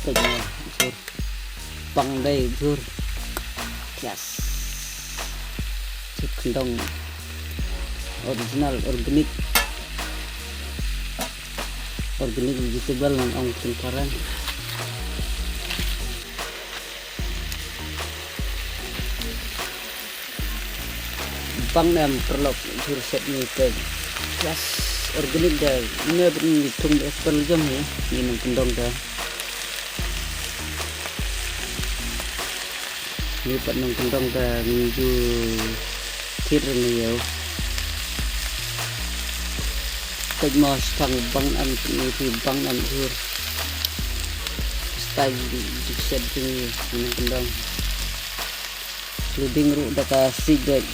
Kayaknya sur bang đây sur yes chip kendong original organic vegetable ng ang cengkaran bang nam perlok sur set ni pe yes organic dah ini beri tung ekspor jam ni ini ng kendong dah lipat ng kendong dah minggu thir nhiều cách mò thằng băng ăn thì băng ăn hur style dikset tinggi ng kendong leading ru data cigarette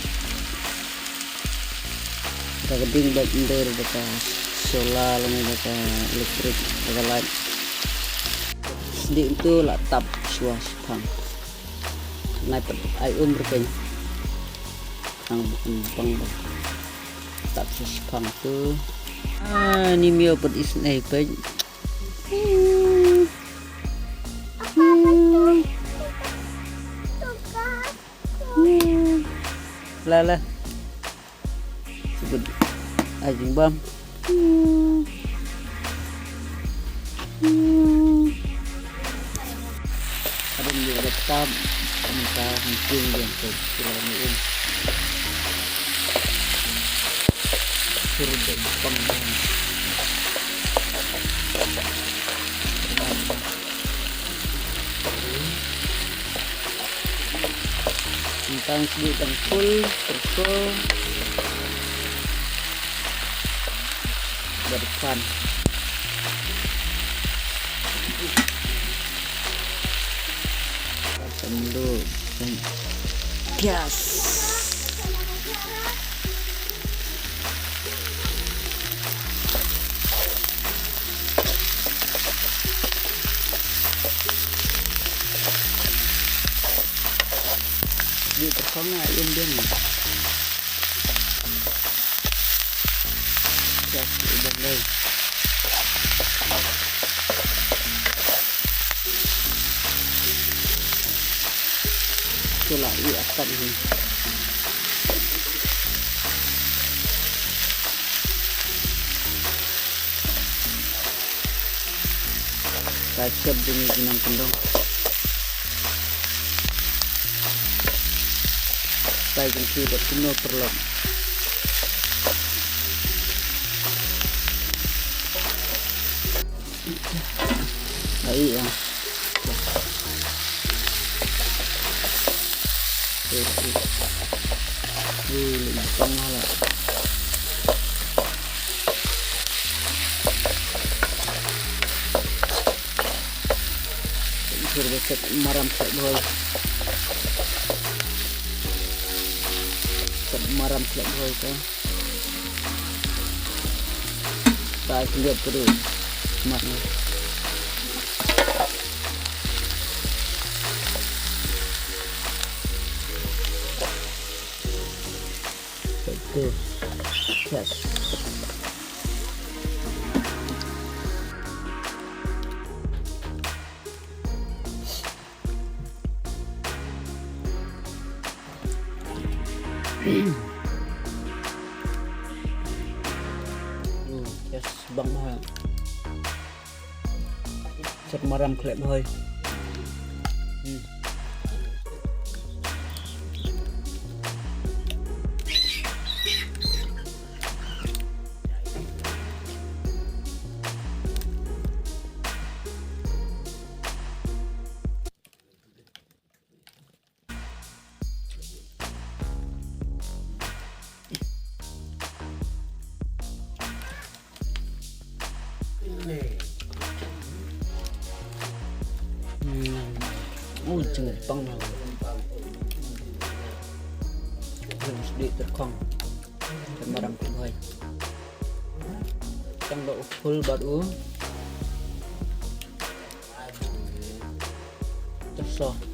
data ding back under data solar lang data elektrik data light sedih itu lah tap suas pang naik ai berkenya ang bang tap suas pang tu ni mio put is naik pe lah sebut anjing bam ada dia rekam minta mungkin yang ini suruh bang tentang sedikit full terus berdepan dulu gas di terkongnya ayam dia nih gas udah deh itulah iya akan ini siap dengan jenang kendong baik yang sudah penuh perlom baik ya lempang lah sudah cek maram cek boy maram cek boy kan tak lihat terus maknya tuh yes yes bang ha set maram klep hơi Jangan pang nào dùng sedikit terkong dan marang kuhay tăng độ full baru terso